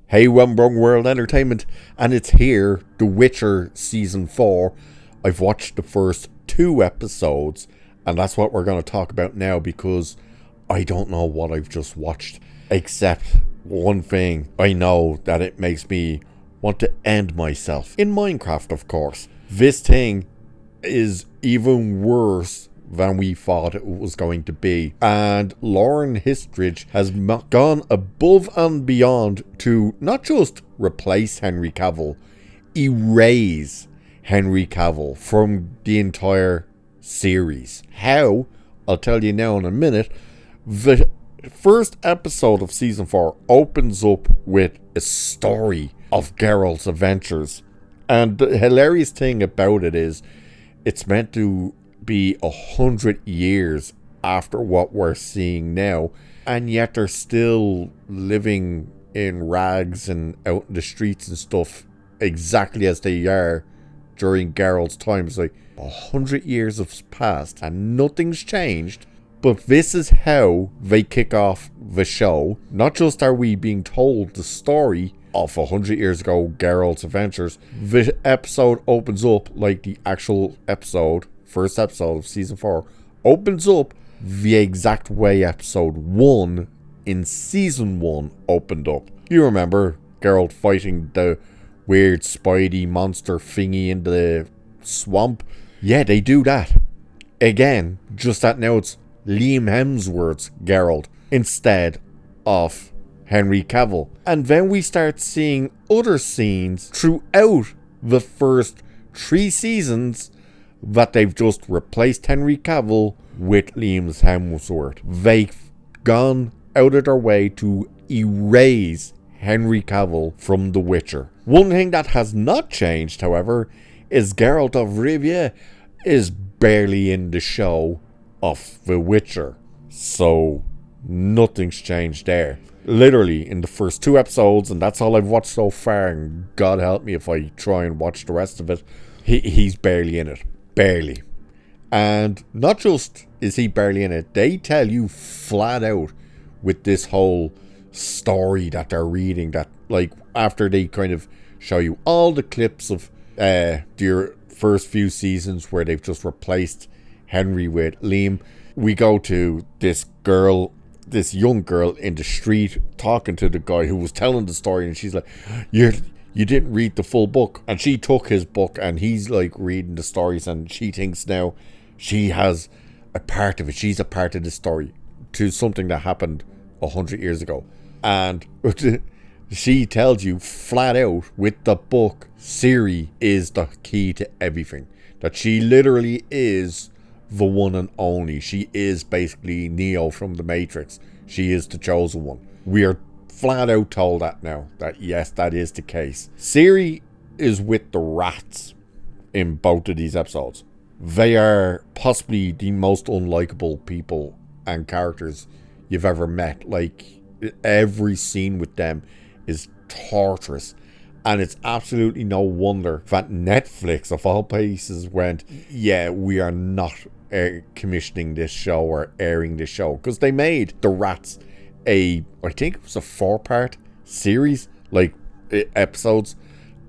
Hey, Wrong World Entertainment, and it's here, The Witcher Season 4. I've watched the first 2 episodes, and that's what we're going to talk about now because I don't know what I've just watched. Except one thing, I know that it makes me want to end myself. In Minecraft, of course. This thing is even worse than we thought it was going to be. And Lauren Histridge has gone above and beyond to not just replace Henry Cavill, erase Henry Cavill from the entire series. How? I'll tell you now in a minute. The first episode of Season 4 opens up with a story of Geralt's adventures. And the hilarious thing about it is it's meant to be 100 years after what we're seeing now, and yet they're still living in rags and out in the streets and stuff exactly as they are during Geralt's time. It's like 100 years have passed and nothing's changed. But this is how they kick off the show. Not just are we being told the story of 100 years ago, Geralt's adventures, the episode opens up like the actual episode, first episode of Season 4, opens up the exact way episode 1 in Season 1 opened up. You remember Geralt fighting the weird Spidey monster thingy in the swamp? Yeah, they do that again, just that now it's Liam Hemsworth's Geralt instead of Henry Cavill. And then we start seeing other scenes throughout the first 3 seasons that they've just replaced Henry Cavill with Liam Hemsworth. They've gone out of their way to erase Henry Cavill from The Witcher. One thing that has not changed, however, is Geralt of Rivia is barely in the show of The Witcher. So nothing's changed there. Literally in the first 2 episodes, and that's all I've watched so far, and God help me if I try and watch the rest of it, he's barely in it. Barely. And not just is he barely in it, they tell you flat out with this whole story that they're reading, that like after they kind of show you all the clips of their first few seasons where they've just replaced Henry with Liam, we go to this young girl in the street talking to the guy who was telling the story, and she's like, you didn't read the full book. And she took his book, and he's like reading the stories, and she thinks now she has a part of it. She's a part of the story to something that happened 100 years ago. And she tells you flat out with the book, Ciri is the key to everything. That she literally is the one and only. She is basically Neo from the Matrix. She is the chosen one. We are flat out told that now, that yes, that is the case. Ciri is with the rats in both of these episodes. They are possibly the most unlikable people and characters you've ever met. Like, every scene with them is torturous. And it's absolutely no wonder that Netflix, of all places, went, yeah, we are not commissioning this show or airing this show. Because they made the rats I think it was a 4-part series, like episodes,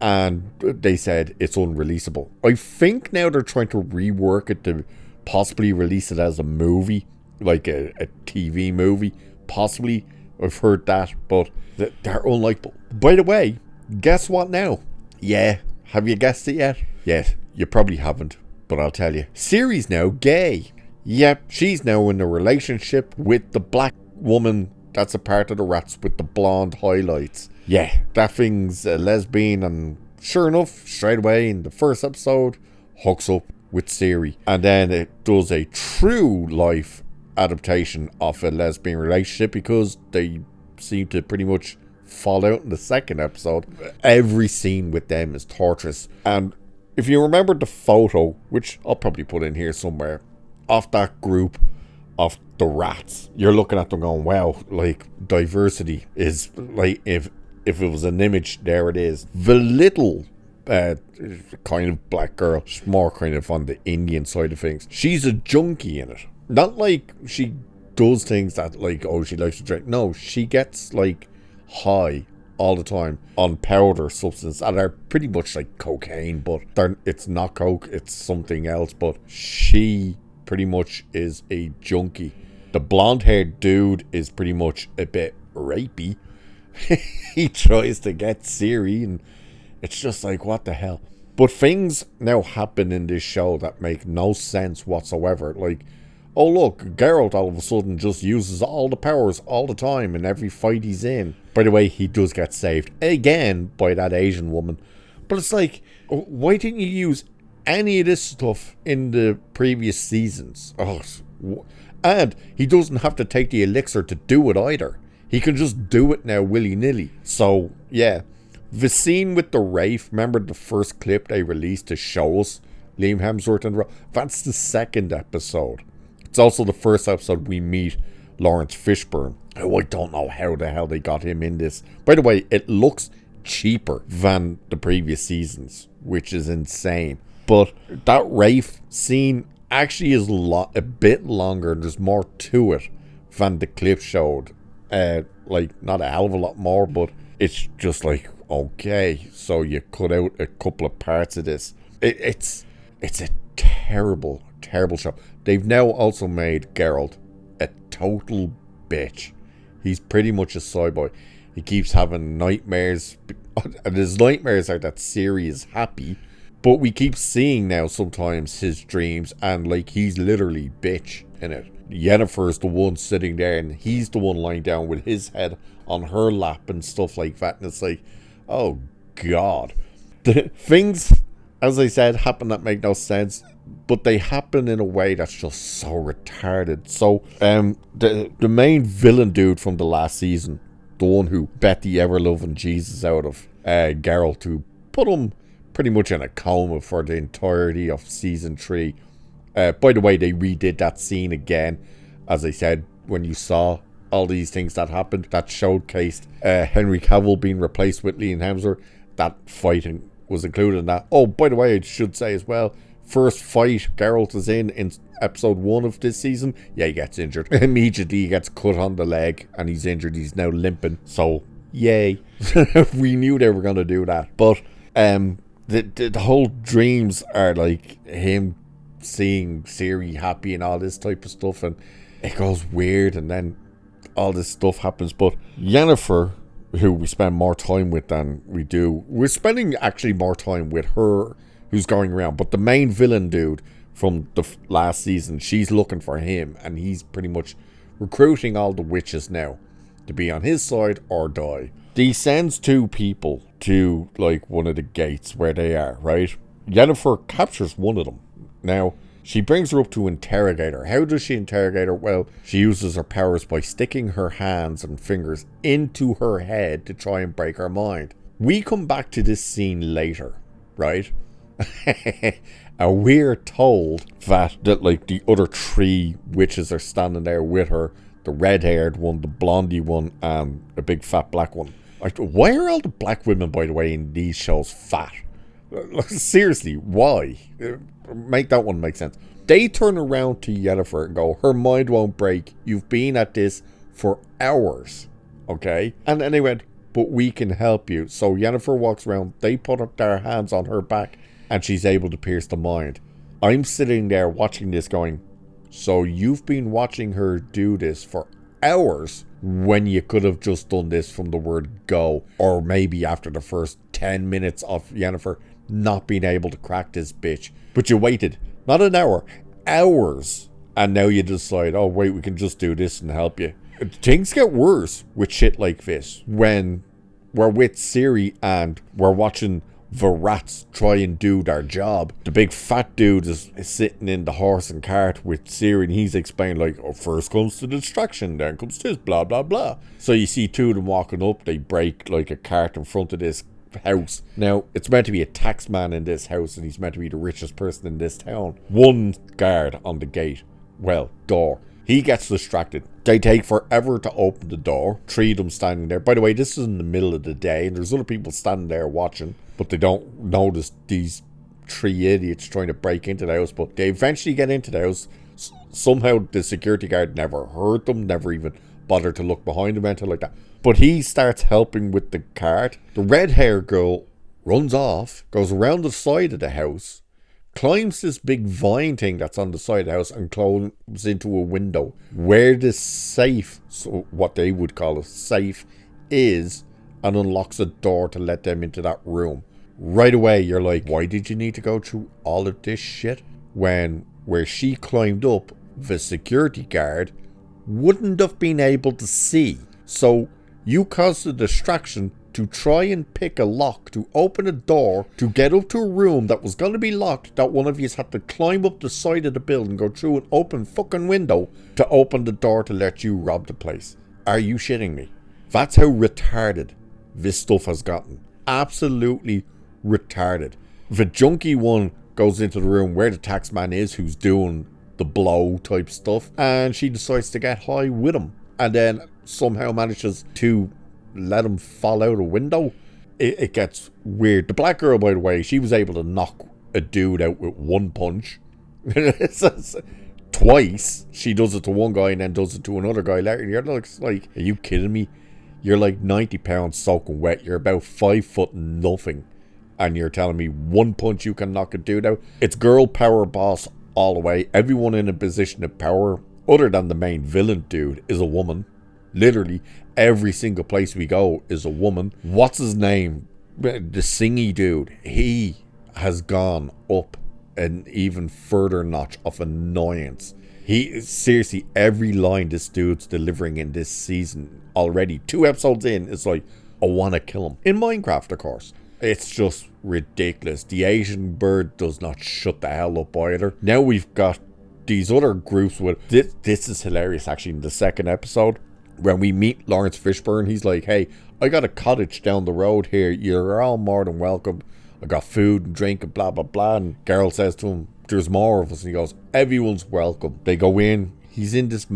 and they said it's unreleasable. I think now they're trying to rework it to possibly release it as a movie, like a TV movie, possibly. I've heard that, but they're unlikable. By the way, guess what now? Yeah, have you guessed it yet? Yes, you probably haven't, but I'll tell you. Ciri's now gay. Yep, she's now in a relationship with the black woman that's a part of the rats with the blonde highlights. Yeah, that thing's a lesbian, and sure enough, straight away in the first episode, hooks up with Ciri. And then it does a true life adaptation of a lesbian relationship because they seem to pretty much fall out in the second episode. Every scene with them is torturous. And if you remember the photo, which I'll probably put in here somewhere, of that group of the rats, you're looking at them going, wow, like diversity is like, if it was an image, there it is. The little kind of black girl, she's more kind of on the Indian side of things, she's a junkie in it. Not like she does things that like, oh, she likes to drink. No, she gets like high all the time on powder substance that are pretty much like cocaine, but it's not coke, it's something else. But she pretty much is a junkie. The blonde-haired dude is pretty much a bit rapey. He tries to get Ciri, and it's just like, what the hell? But things now happen in this show that make no sense whatsoever. Like, oh look, Geralt all of a sudden just uses all the powers all the time in every fight he's in. By the way, he does get saved again by that Asian woman. But it's like, why didn't you use any of this stuff in the previous seasons? Oh, and he doesn't have to take the elixir to do it either. He can just do it now willy-nilly. So, yeah. The scene with the Wraith, remember the first clip they released to show us Liam Hemsworth and that's the second episode. It's also the first episode we meet Lawrence Fishburne. Oh, I don't know how the hell they got him in this. By the way, it looks cheaper than the previous seasons, which is insane. But that Wraith scene actually is a bit longer. There's more to it than the clip showed. Like, not a hell of a lot more, but it's just like, okay, so you cut out a couple of parts of this. It's a terrible, terrible show. They've now also made Geralt a total bitch. He's pretty much a soy boy. He keeps having nightmares, and his nightmares are that Ciri is happy, but we keep seeing now sometimes his dreams, and like, he's literally bitch in it. Yennefer's the one sitting there, and he's the one lying down with his head on her lap and stuff like that, and it's like, oh god. The things, as I said, happen that make no sense, but they happen in a way that's just so retarded. So, the main villain dude from the last season, the one who bet the ever-loving Jesus out of Geralt, who put him pretty much in a coma for the entirety of season 3. By the way, they redid that scene again, as I said, when you saw all these things that happened, that showcased Henry Cavill being replaced with Liam Hemsworth. That fighting was included in that. Oh, by the way, I should say as well, first fight Geralt is in episode 1 of this season, yeah, he gets injured. Immediately he gets cut on the leg and he's injured. He's now limping. So, yay. We knew they were going to do that. But the whole dreams are like him seeing Ciri happy and all this type of stuff, and it goes weird, and then all this stuff happens. But Yennefer, who we spend more time with than we're spending actually more time with her, who's going around, but the main villain dude from the last season, she's looking for him, and he's pretty much recruiting all the witches now to be on his side or die. He sends 2 people to like one of the gates where they are, right? Yennefer captures one of them. Now, she brings her up to interrogate her. How does she interrogate her? Well, she uses her powers by sticking her hands and fingers into her head to try and break her mind. We come back to this scene later, right? And we're told that like the other 3 witches are standing there with her. The red-haired one, the blondie one, and a big fat black one. Like, why are all the black women, by the way, in these shows fat? Seriously, why? Make that one make sense. They turn around to Yennefer and go, her mind won't break. You've been at this for hours. Okay? And then they went, but we can help you. So Yennefer walks around. They put up their hands on her back, and she's able to pierce the mind. I'm sitting there watching this going, so you've been watching her do this for hours when you could have just done this from the word go, or maybe after the first 10 minutes of Yennefer not being able to crack this bitch. But you waited, not an hour, hours, and now you decide, oh wait, we can just do this and help you. Things get worse with shit like this when we're with Ciri and we're watching the rats try and do their job. The big fat dude is sitting in the horse and cart with Ciri, and he's explaining like, oh, first comes the distraction, then comes this, blah blah blah. So you see 2 of them walking up, they break like a cart in front of this house. Now, it's meant to be a tax man in this house, and he's meant to be the richest person in this town. 1 guard on the gate, door. He gets distracted. They take forever to open the door. 3 of them standing there. By the way, this is in the middle of the day, and there's other people standing there watching, but they don't notice these 3 idiots trying to break into the house. But they eventually get into the house. Somehow the security guard never heard them, never even bother to look behind him, anything like that. But he starts helping with the cart. The red-haired girl runs off, goes around the side of the house, climbs this big vine thing that's on the side of the house and climbs into a window where the safe, so what they would call a safe, is, and unlocks a door to let them into that room. Right away, you're like, why did you need to go through all of this shit when where she climbed up, the security guard wouldn't have been able to see? So you caused a distraction to try and pick a lock to open a door to get up to a room that was going to be locked, that one of you had to climb up the side of the building, go through an open fucking window to open the door to let you rob the place. Are you shitting me? That's how retarded this stuff has gotten. Absolutely retarded. The junkie one goes into the room where the taxman is, who's doing the blow type stuff, and she decides to get high with him, and then somehow manages to let him fall out a window. It gets weird. The black girl, by the way, she was able to knock a dude out with one punch. Twice. She does it to one guy and then does it to another guy later. You're like, are you kidding me? You're like 90 pounds soaking wet. You're about 5 foot nothing. And you're telling me one punch you can knock a dude out? It's girl power boss all the way. Everyone in a position of power, other than the main villain dude, is a woman. Literally, every single place we go is a woman. What's his name? The singy dude. He has gone up an even further notch of annoyance. He, seriously, every line this dude's delivering in this season already, 2 episodes in, is like, I want to kill him. In Minecraft, of course. It's just ridiculous. The Asian bird does not shut the hell up either. Now we've got these other groups with... This is hilarious, actually, in the second episode. When we meet Lawrence Fishburne, he's like, hey, I got a cottage down the road here. You're all more than welcome. I got food and drink and blah, blah, blah. And Geralt says to him, there's more of us. And he goes, everyone's welcome. They go in. He's in this,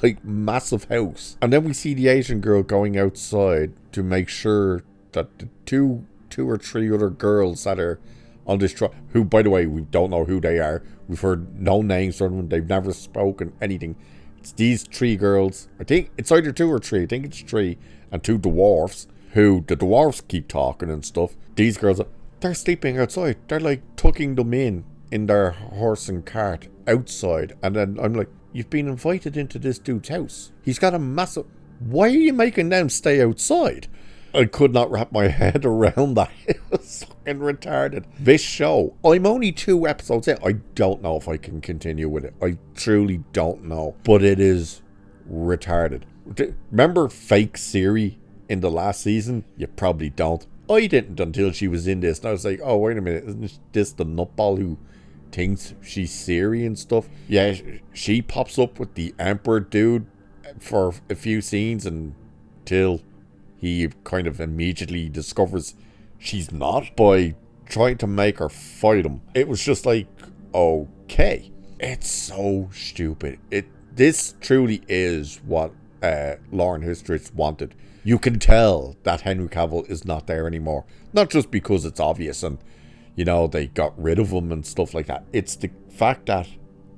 like, massive house. And then we see the Asian girl going outside to make sure that the two or three other girls that are on this truck, who, by the way, we don't know who they are. We've heard no names from them. They've never spoken anything. It's these 3 girls. I think it's either 2 or 3. I think it's 3. And 2 dwarfs, who the dwarfs keep talking and stuff. These girls, they're sleeping outside. They're like tucking them in their horse and cart outside. And then I'm like, you've been invited into this dude's house. He's got a massive... Why are you making them stay outside? I could not wrap my head around that. It was fucking retarded. This show, I'm only 2 episodes in. I don't know if I can continue with it. I truly don't know. But it is retarded. Remember fake Ciri in the last season? You probably don't. I didn't until she was in this. And I was like, oh, wait a minute. Isn't this the nutball who thinks she's Ciri and stuff? Yeah, she pops up with the Emperor dude for a few scenes until he kind of immediately discovers she's not by trying to make her fight him. It was just like, okay. It's so stupid. This truly is what Lauren Histritz wanted. You can tell that Henry Cavill is not there anymore. Not just because it's obvious and, you know, they got rid of him and stuff like that. It's the fact that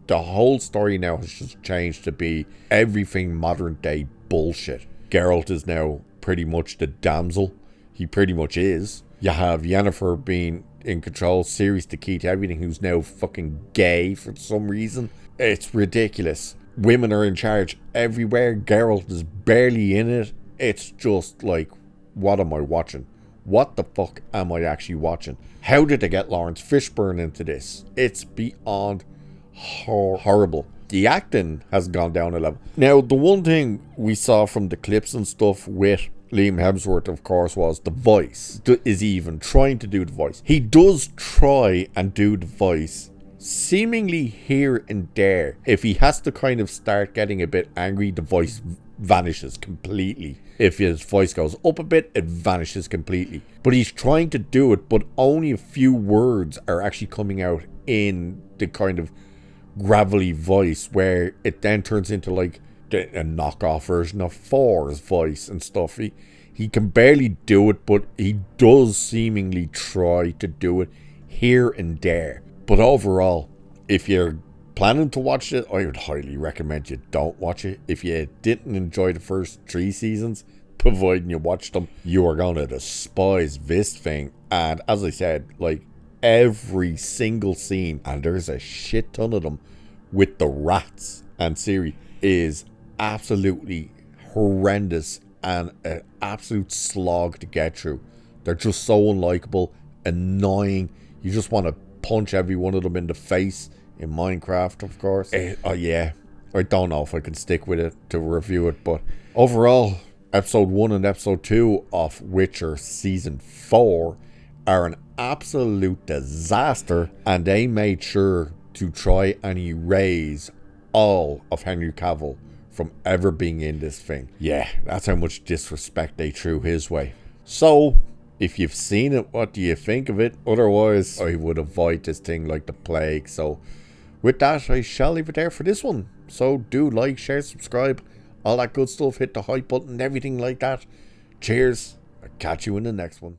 the whole story now has just changed to be everything modern day bullshit. Geralt is now pretty much the damsel. He pretty much is. You have Yennefer being in control, Ciri's the key to everything, who's now fucking gay for some reason. It's ridiculous. Women are in charge everywhere. Geralt is barely in it. It's just like, what am I watching? What the fuck am I actually watching? How did they get Lawrence Fishburne into this? It's beyond horrible. The acting has gone down a level. Now, the one thing we saw from the clips and stuff with Liam Hemsworth, of course, was the voice. Is he even trying to do the voice? He does try and do the voice, seemingly here and there. If he has to kind of start getting a bit angry, the voice vanishes completely. If his voice goes up a bit, it vanishes completely. But he's trying to do it, but only a few words are actually coming out in the kind of gravelly voice, where it then turns into like a knockoff version of Thor's voice and stuff. He can barely do it, but he does seemingly try to do it here and there. But overall, if you're planning to watch it, I would highly recommend you don't watch it. If you didn't enjoy the first 3 seasons, providing you watched them, you are gonna despise this thing. And as I said, like, every single scene, and there's a shit ton of them, with the rats and Ciri is absolutely horrendous and an absolute slog to get through. They're just so unlikable, annoying. You just want to punch every one of them in the face. In Minecraft, of course. Yeah, I don't know if I can stick with it to review it, but overall, episode 1 and episode 2 of Witcher season 4 are an absolute disaster, and they made sure to try and erase all of Henry Cavill from ever being in this thing. Yeah, that's how much disrespect they threw his way. So, if you've seen it, what do you think of it? Otherwise, I would avoid this thing like the plague. So, with that, I shall leave it there for this one. So, do like, share, subscribe, all that good stuff. Hit the hype button, everything like that. Cheers. I'll catch you in the next one.